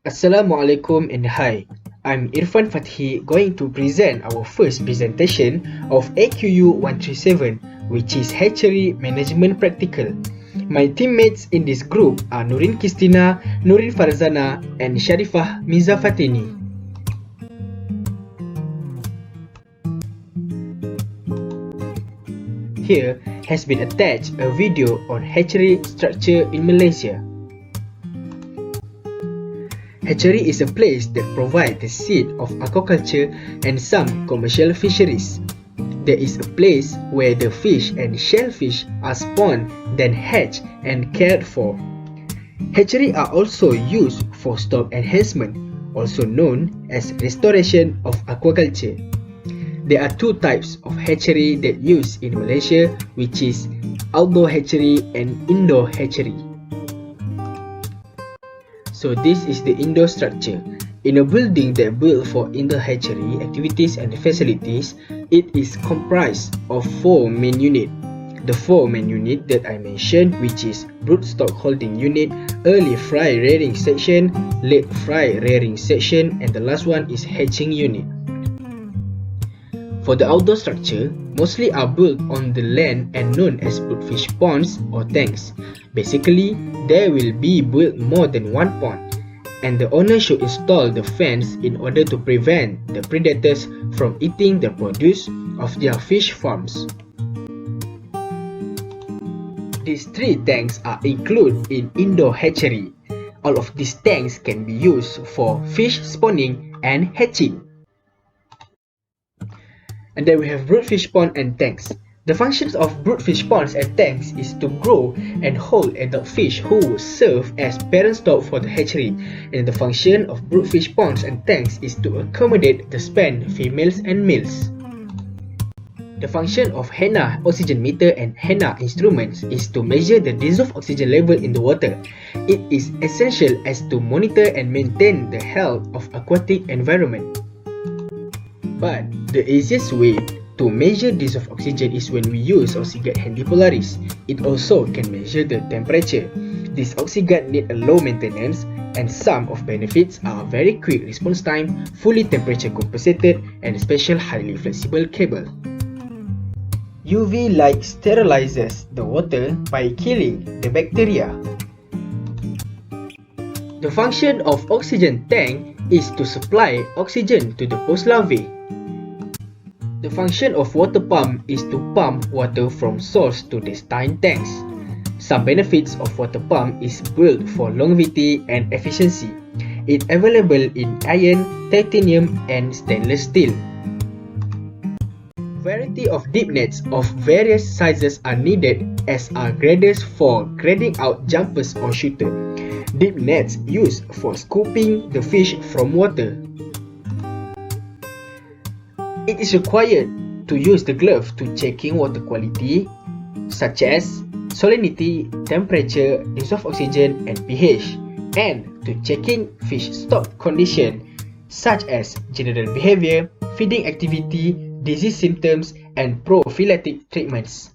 Assalamualaikum and hi. I'm Irfan Fathi going to present our first presentation of AQU 137, which is Hatchery Management Practical. My teammates in this group are Nurin Kistina, Nurin Farzana, and Sharifah Miza Fatini. Here has been attached a video on hatchery structure in Malaysia. Hatchery is a place that provides the seed of aquaculture and some commercial fisheries. There is a place where the fish and shellfish are spawned, then hatched and cared for. Hatchery are also used for stock enhancement, also known as restoration of aquaculture. There are two types of hatchery that use in Malaysia, which is outdoor hatchery and indoor hatchery. So this is the indoor structure. In a building that built for indoor hatchery activities and facilities, it is comprised of four main units. The four main units that I mentioned, which is broodstock holding unit, early fry rearing section, late fry rearing section, and the last one is hatching unit. For the outdoor structure, mostly are built on the land and known as broodfish ponds or tanks. Basically, there will be built more than one pond, and the owner should install the fence in order to prevent the predators from eating the produce of their fish farms. These three tanks are included in indoor hatchery. All of these tanks can be used for fish spawning and hatching. And then we have broodfish pond and tanks. The functions of broodfish ponds and tanks is to grow and hold adult fish who will serve as parent stock for the hatchery. And the function of broodfish ponds and tanks is to accommodate the span females and males. The function of HENA oxygen meter and HENA instruments is to measure the dissolved oxygen level in the water. It is essential as to monitor and maintain the health of aquatic environment. But the easiest way to measure dissolved oxygen is when we use oxyguard handy Polaris. It also can measure the temperature. This oxyguard need a low maintenance, and some of benefits are very quick response time, fully temperature compensated, and special highly flexible cable. UV light sterilizes the water by killing the bacteria. The function of oxygen tank is to supply oxygen to the post-larvae. The function of water pump is to pump water from source to destined tanks. Some benefits of water pump is built for longevity and efficiency. It available in iron, titanium, and stainless steel. Variety of deep nets of various sizes are needed, as are graders for grading out jumpers or shooter. Deep nets used for scooping the fish from water. It is required to use the glove to checking water quality, such as salinity, temperature, dissolved oxygen, and pH, and to checking fish stock condition, such as general behavior, feeding activity, disease symptoms, and prophylactic treatments.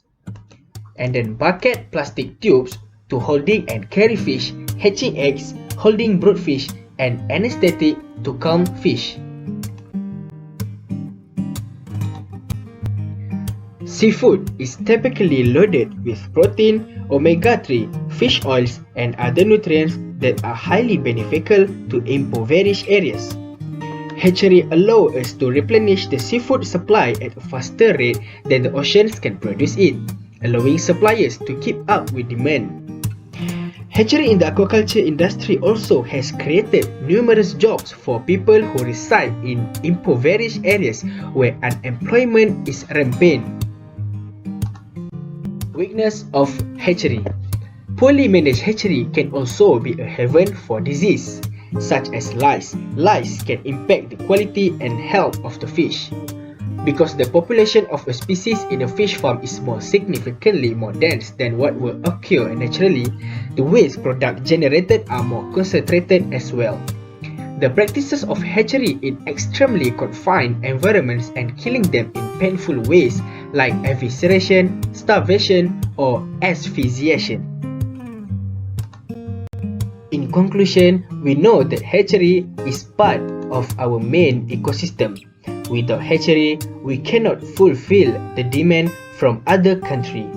And then bucket plastic tubes to holding and carry fish, hatching eggs, holding broodfish, and anesthetic to calm fish. Seafood is typically loaded with protein, omega-3, fish oils, and other nutrients that are highly beneficial to impoverished areas. Hatchery allows us to replenish the seafood supply at a faster rate than the oceans can produce it, allowing suppliers to keep up with demand. Hatchery in the aquaculture industry also has created numerous jobs for people who reside in impoverished areas where unemployment is rampant. Weakness of hatchery. Poorly managed hatchery can also be a haven for disease, such as lice. Lice can impact the quality and health of the fish. Because the population of a species in a fish farm is more significantly more dense than what will occur naturally, the waste products generated are more concentrated as well. The practices of hatchery in extremely confined environments and killing them in painful ways like evisceration, starvation, or asphyxiation. In conclusion, we know that hatchery is part of our main ecosystem. Without hatchery, we cannot fulfill the demand from other countries.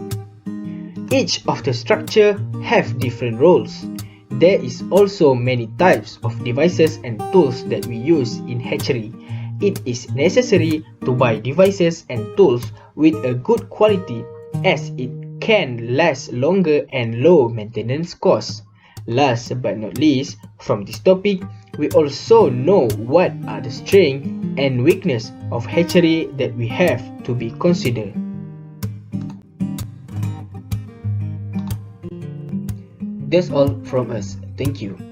Each of the structure have different roles. There is also many types of devices and tools that we use in hatchery. It is necessary to buy devices and tools with a good quality as it can last longer and low maintenance costs. Last but not least, from this topic, we also know what are the strength and weakness of hatchery that we have to be considered. That's all from us. Thank you.